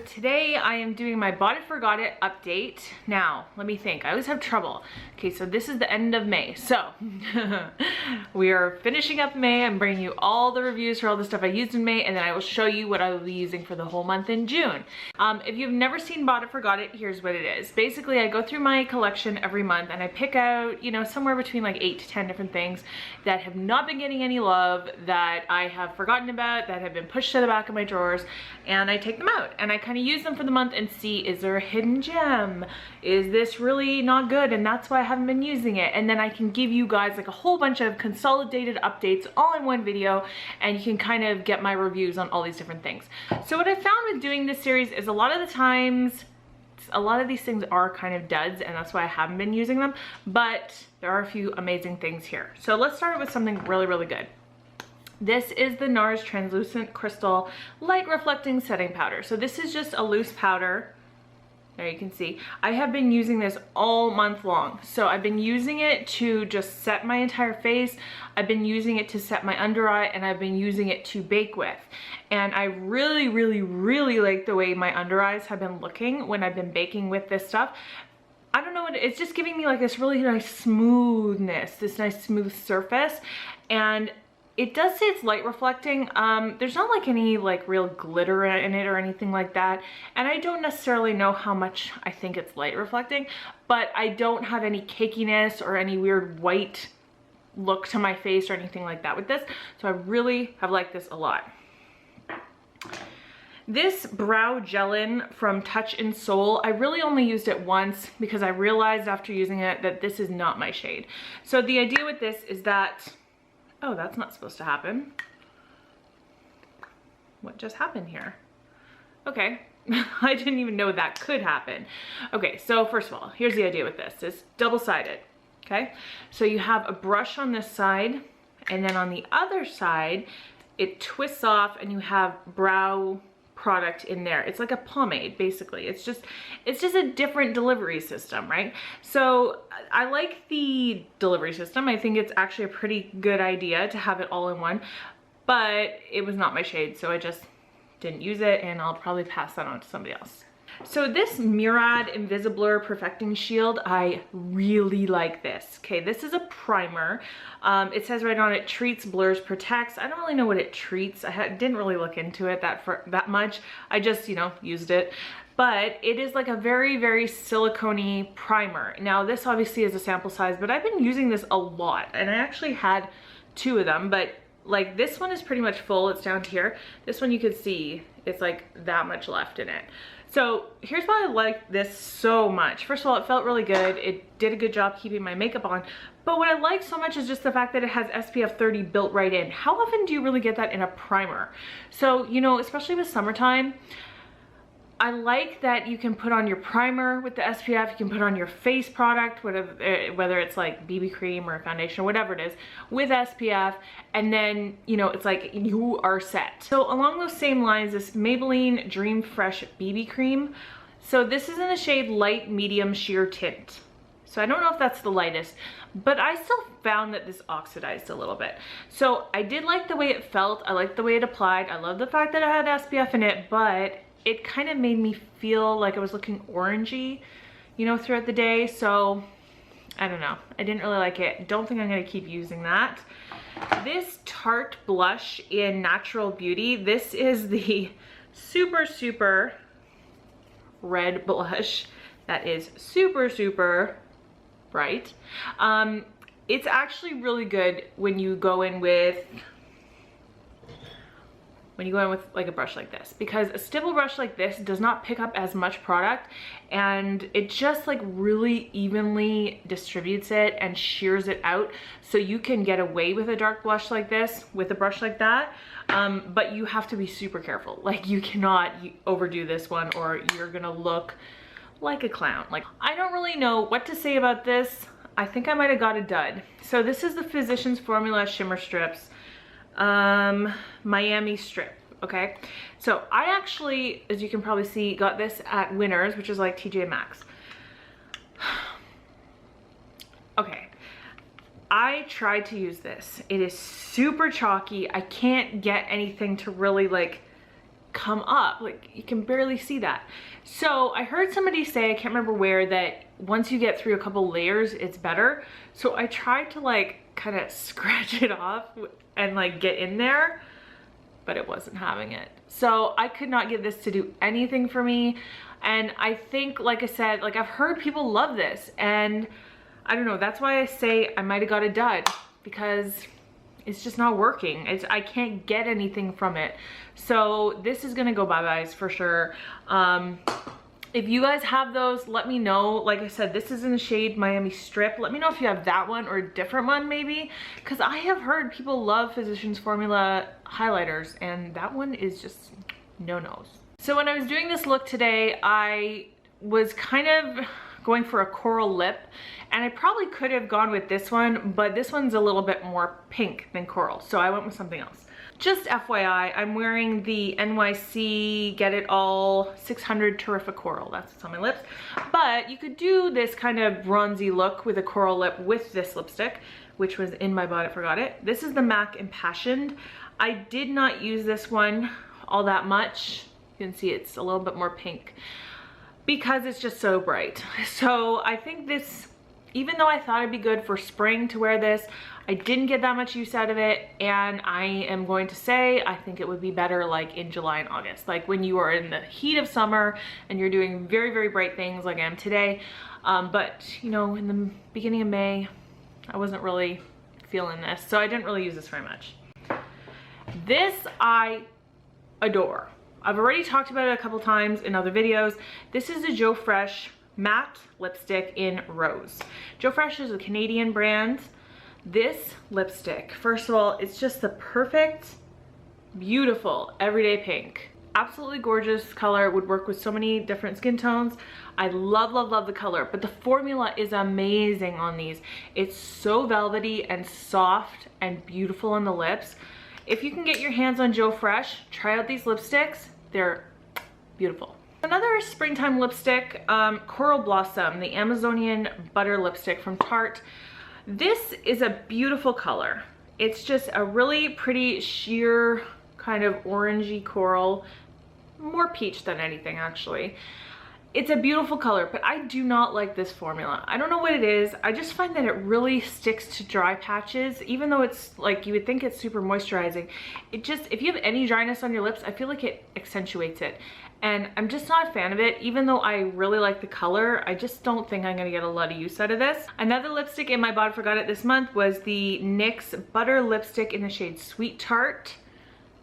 today I am doing my Bought It Forgot It update. Now, let me think. I always have trouble. Okay, so this is the end of May. So, we are finishing up May. I'm bringing you all the reviews for all the stuff I used in May, and then I will show you what I will be using for the whole month in June. If you've never seen Bought It Forgot It, here's what it is. Basically, I go through my collection every month and I pick out, you know, somewhere between like 8 to 10 different things that have not been getting any love, that I have forgotten about, that have been pushed to the back of my drawers, and I take them out and I kind of use them for the month and see, is there a hidden gem? Is this really not good and that's why I haven't been using it? And then I can give you guys like a whole bunch of consolidated updates all in one video, and you can kind of get my reviews on all these different things. So what I found with doing this series is a lot of the times, a lot of these things are kind of duds, and that's why I haven't been using them, but there are a few amazing things here. So let's start with something really, really good. This is the NARS Translucent Crystal Light Reflecting Setting Powder. So this is just a loose powder. There you can see. I have been using this all month long. So I've been using it to just set my entire face. I've been using it to set my under eye, and I've been using it to bake with. And I really, really, really like the way my under eyes have been looking when I've been baking with this stuff. I don't know what, it's just giving me like this really nice smoothness, this nice smooth surface. And it does say it's light reflecting. There's not like any like real glitter in it or anything like that. And I don't necessarily know how much I think it's light reflecting, but I don't have any cakiness or any weird white look to my face or anything like that with this. So I really have liked this a lot. This brow gelin from Touch in Soul, I really only used it once because I realized after using it that this is not my shade. So the idea with this is that, oh, that's not supposed to happen. What just happened here? Okay, I didn't even know that could happen. Okay, so first of all, here's the idea with this. It's double-sided, okay? So you have a brush on this side, and then on the other side, it twists off and you have brow product in there. It's like a pomade, basically. It's just a different delivery system, right? So I like the delivery system. I think it's actually a pretty good idea to have it all in one, but it was not my shade, so I just didn't use it, and I'll probably pass that on to somebody else. So this Murad Invisiblur Perfecting Shield, I really like this. Okay, this is a primer. It says right on it, treats, blurs, protects. I don't really know what it treats. I didn't really look into it that much. I just, you know, used it. But it is like a very, very silicone-y primer. Now this obviously is a sample size, but I've been using this a lot, and I actually had 2 of them, but like this one is pretty much full. It's down to here. This one you can see it's like that much left in it. So here's why I like this so much. First of all, it felt really good. It did a good job keeping my makeup on. But what I like so much is just the fact that it has SPF 30 built right in. How often do you really get that in a primer? So, you know, especially with summertime, I like that you can put on your primer with the SPF, you can put on your face product, whether it's like BB cream or foundation or whatever it is, with SPF, and then, you know, it's like you are set. So along those same lines, this Maybelline Dream Fresh BB cream. So this is in the shade Light Medium Sheer Tint. So I don't know if that's the lightest, but I still found that this oxidized a little bit. So I did like the way it felt, I liked the way it applied, I love the fact that it had SPF in it, but it kind of made me feel like I was looking orangey, you know, throughout the day. So I don't know, I didn't really like it. Don't think I'm gonna keep using that. This Tarte blush in Natural Beauty, this is the super, super red blush that is super, super bright. It's actually really good when you go in with like a brush like this, because a stipple brush like this does not pick up as much product, and it just like really evenly distributes it and shears it out, so you can get away with a dark blush like this with a brush like that. But you have to be super careful. Like you cannot overdo this one or you're gonna look like a clown. Like, I don't really know what to say about this. I think I might have got a dud. So this is the Physicians Formula Shimmer Strips. Miami strip. Okay, so I actually, as you can probably see, got this at Winners, which is like TJ Maxx. Okay, I tried to use this. It is super chalky. I can't get anything to really like come up. Like, you can barely see that. So I heard somebody say, I can't remember where, that once you get through a couple layers, it's better. So I tried to like kind of scratch it off and like get in there, but it wasn't having it. So I could not get this to do anything for me. And I think, like I said, like I've heard people love this, and I don't know, that's why I say I might have got a dud, because it's just not working. I can't get anything from it. So this is gonna go bye-byes for sure. If you guys have those, let me know. Like I said, this is in the shade Miami Strip. Let me know if you have that one or a different one maybe, because I have heard people love Physicians Formula highlighters, and that one is just no-nos. So when I was doing this look today, I was kind of going for a coral lip, and I probably could have gone with this one, but this one's a little bit more pink than coral, so I went with something else. Just FYI, I'm wearing the NYC Get It All 600 Terrific Coral. That's what's on my lips. But you could do this kind of bronzy look with a coral lip with this lipstick, which was in my Bought It Forgot It. This is the MAC Impassioned. I did not use this one all that much. You can see it's a little bit more pink because it's just so bright. So I think this, even though I thought it'd be good for spring to wear this, I didn't get that much use out of it, and I am going to say I think it would be better like in July and August, like when you are in the heat of summer and you're doing very, very bright things like I am today. But you know, in the beginning of May, I wasn't really feeling this, so I didn't really use this very much. This I adore. I've already talked about it a couple times in other videos. This is a Joe Fresh matte lipstick in Rose. Joe Fresh is a Canadian brand. This lipstick, first of all, it's just the perfect, beautiful, everyday pink. Absolutely gorgeous color, would work with so many different skin tones. I love, love, love the color, but the formula is amazing on these. It's so velvety and soft and beautiful on the lips. If you can get your hands on Joe Fresh, try out these lipsticks. They're beautiful. Another springtime lipstick, Coral Blossom, the Amazonian Butter Lipstick from Tarte. This is a beautiful color. It's just a really pretty sheer kind of orangey coral, more peach than anything actually. It's a beautiful color, but I do not like this formula. I don't know what it is. I just find that it really sticks to dry patches, even though it's like, you would think it's super moisturizing. It just, if you have any dryness on your lips, I feel like it accentuates it. And I'm just not a fan of it. Even though I really like the color, I just don't think I'm gonna get a lot of use out of this. Another lipstick in my Bought It Forgot It this month was the NYX Butter Lipstick in the shade Sweet Tart.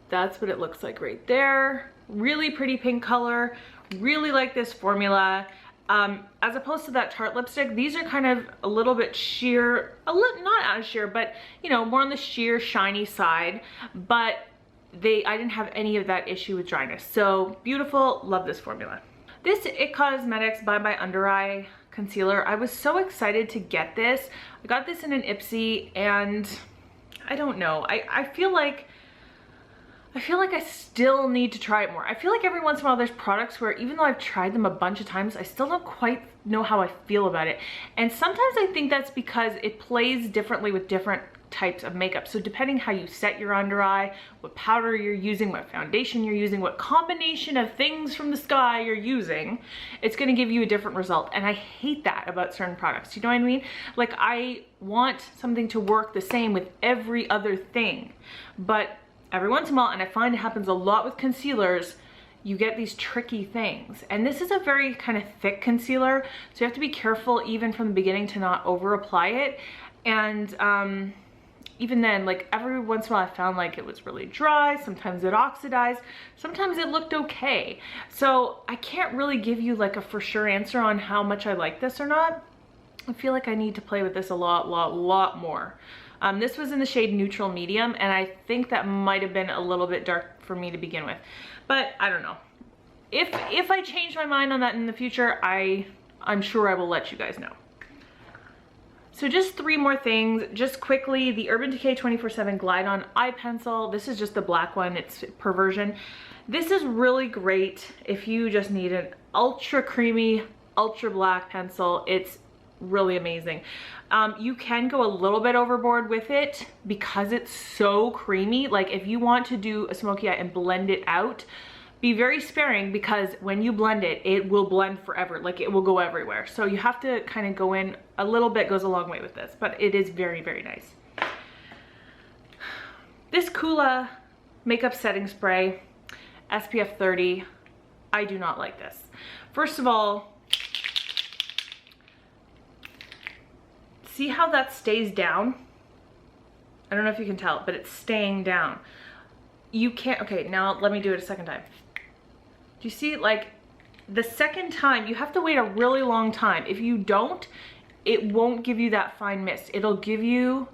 That's what it looks like right there. Really pretty pink color. Really like this formula. As opposed to that Tarte lipstick, these are kind of a little bit sheer, not as sheer, but you know, more on the sheer, shiny side. But I didn't have any of that issue with dryness. So beautiful, love this formula. This IT Cosmetics Bye Bye Under Eye Concealer, I was so excited to get this. I got this in an Ipsy, and I don't know. I feel like I still need to try it more. I feel like every once in a while there's products where even though I've tried them a bunch of times, I still don't quite know how I feel about it. And sometimes I think that's because it plays differently with different types of makeup. So depending how you set your under eye, what powder you're using, what foundation you're using, what combination of things from the sky you're using, it's gonna give you a different result. And I hate that about certain products. You know what I mean? Like, I want something to work the same with every other thing. But every once in a while, and I find it happens a lot with concealers, you get these tricky things. And this is a very kind of thick concealer, so you have to be careful even from the beginning to not over apply it. And even then, like every once in a while I found like it was really dry, sometimes it oxidized, sometimes it looked okay. So I can't really give you like a for sure answer on how much I like this or not. I feel like I need to play with this a lot more. This was in the shade Neutral Medium, and I think that might have been a little bit dark for me to begin with. But I don't know. If I change my mind on that in the future, I'm sure I will let you guys know. So just 3 more things, just quickly. The Urban Decay 24/7 Glide On Eye Pencil. This is just the black one, it's Perversion. This is really great if you just need an ultra creamy, ultra black pencil. It's really amazing. You can go a little bit overboard with it because it's so creamy. Like if you want to do a smoky eye and blend it out, be very sparing because when you blend it, it will blend forever. Like it will go everywhere. So you have to kind of go in a little bit, goes a long way with this, but it is very, very nice. This Coola makeup setting spray, SPF 30, I do not like this. First of all, see how that stays down? I don't know if you can tell, but it's staying down. You can't, okay, now let me do it a second time. Do you see, like, the second time, you have to wait a really long time. If you don't, it won't give you that fine mist. It'll give you,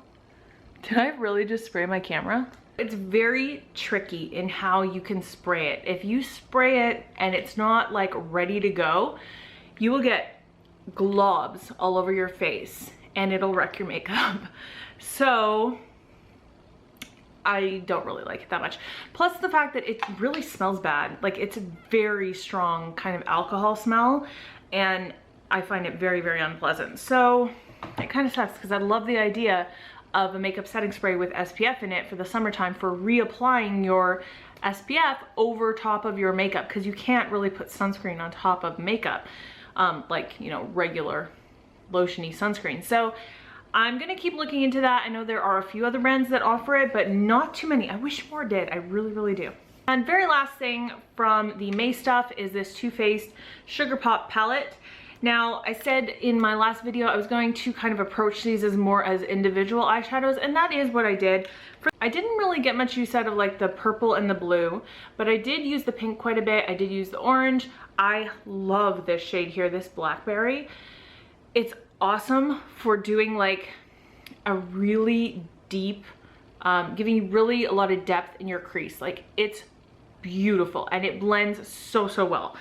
did I really just spray my camera? It's very tricky in how you can spray it. If you spray it and it's not like ready to go, you will get globs all over your face and it'll wreck your makeup. So I don't really like it that much. Plus the fact that it really smells bad. Like it's a very strong kind of alcohol smell and I find it very, very unpleasant. So it kind of sucks because I love the idea of a makeup setting spray with SPF in it for the summertime for reapplying your SPF over top of your makeup because you can't really put sunscreen on top of makeup like, you know, regular lotiony sunscreen. So I'm gonna keep looking into that. I know there are a few other brands that offer it, but not too many. I wish more did. I really, really do. And very last thing from the May stuff is this Too Faced Sugar Pop palette. Now, I said in my last video I was going to kind of approach these as more as individual eyeshadows, and that is what I did. I didn't really get much use out of like the purple and the blue, but I did use the pink quite a bit. I did use the orange. I love this shade here, this Blackberry. It's awesome for doing like a really deep, giving you really a lot of depth in your crease. Like it's beautiful and it blends so, so well.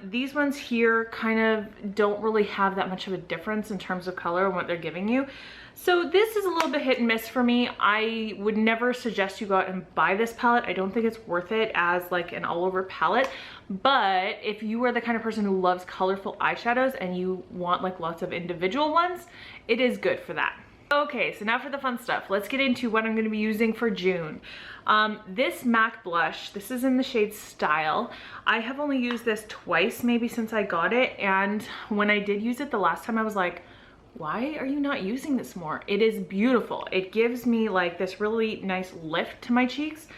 These ones here kind of don't really have that much of a difference in terms of color and what they're giving you. So this is a little bit hit and miss for me. I would never suggest you go out and buy this palette. I don't think it's worth it as like an all over palette. But if you are the kind of person who loves colorful eyeshadows and you want like lots of individual ones, it is good for that. Okay, so now for the fun stuff. Let's get into what I'm going to be using for June. This MAC blush, this is in the shade Style. I have only used this twice maybe since I got it, and when I did use it the last time I was like, why are you not using this more? It is beautiful. It gives me like this really nice lift to my cheeks.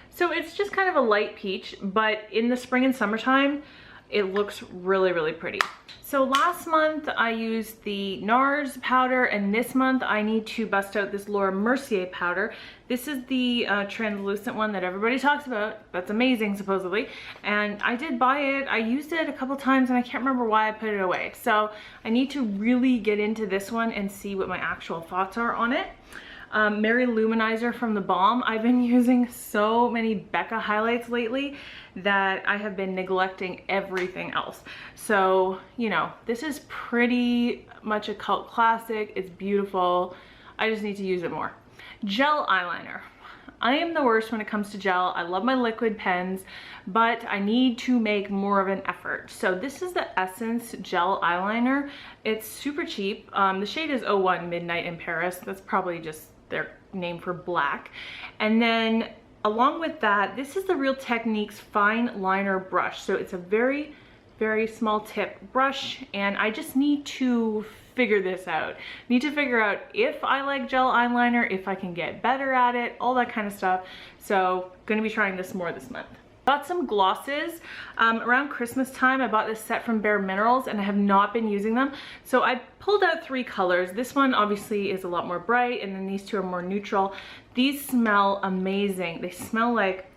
So it's just kind of a light peach, but in the spring and summertime, it looks really, really pretty. So last month I used the NARS powder, and this month I need to bust out this Laura Mercier powder. This is the translucent one that everybody talks about. That's amazing, supposedly. And I did buy it. I used it a couple times and I can't remember why I put it away. So I need to really get into this one and see what my actual thoughts are on it. Mary Luminizer from The Balm. I've been using so many Becca highlights lately that I have been neglecting everything else. So, you know, this is pretty much a cult classic. It's beautiful. I just need to use it more. Gel eyeliner. I am the worst when it comes to gel. I love my liquid pens, but I need to make more of an effort. So this is the Essence Gel Eyeliner. It's super cheap. The shade is 01 Midnight in Paris. That's probably just their name for black. And then along with that, this is the Real Techniques Fine Liner Brush. So it's a very, very small tip brush, and I just need to figure this out. Need to figure out if I like gel eyeliner, if I can get better at it, all that kind of stuff. So gonna be trying this more this month. Got some glosses. Around Christmas time, I bought this set from Bare Minerals and I have not been using them. So I pulled out 3 colors. This one obviously is a lot more bright, and then these 2 are more neutral. These smell amazing. They smell like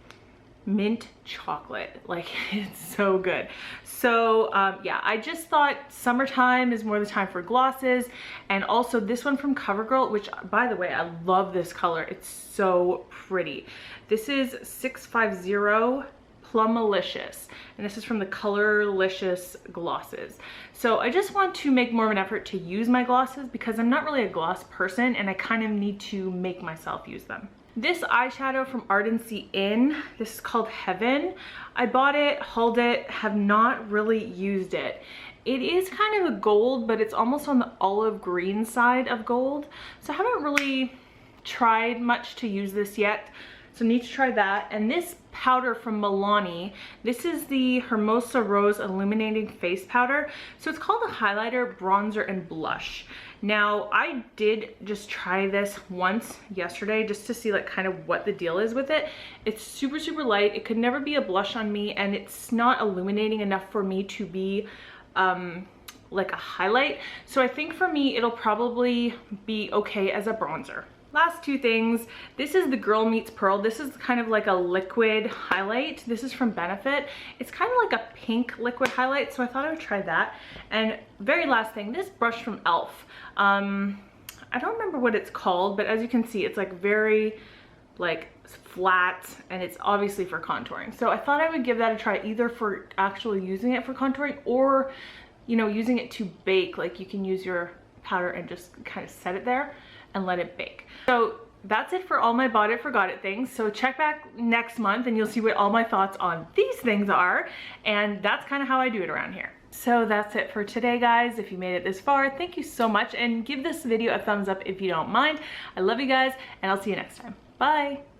mint chocolate. Like, it's so good. So yeah, I just thought summertime is more the time for glosses. And also this one from CoverGirl, which by the way, I love this color. It's so pretty. This is 650 Plumalicious, and this is from the Colorlicious glosses. So I just want to make more of an effort to use my glosses because I'm not really a gloss person and I kind of need to make myself use them. This eyeshadow from Ardency In, this is called Heaven. I bought it, hauled it, have not really used it. It is kind of a gold, but it's almost on the olive green side of gold. So I haven't really tried much to use this yet. So need to try that. And this powder from Milani, this is the Hermosa Rose Illuminating Face Powder. So it's called a highlighter, bronzer, and blush. Now, I did just try this once yesterday just to see like kind of what the deal is with it. It's super, super light. It could never be a blush on me, and it's not illuminating enough for me to be like a highlight. So I think for me, it'll probably be okay as a bronzer. Last two things. This is the Girl Meets Pearl. This is kind of like a liquid highlight. This is from Benefit. It's kind of like a pink liquid highlight, so I thought I would try that. And very last thing, this brush from e.l.f. I don't remember what it's called, but as you can see, it's like very like flat, and it's obviously for contouring. So I thought I would give that a try, either for actually using it for contouring or, you know, using it to bake. Like you can use your powder and just kind of set it there and let it bake. So that's it for all my bought it, forgot it things. So check back next month and you'll see what all my thoughts on these things are. And that's kind of how I do it around here. So that's it for today, guys. If you made it this far, thank you so much, and give this video a thumbs up if you don't mind. I love you guys, and I'll see you next time. Bye.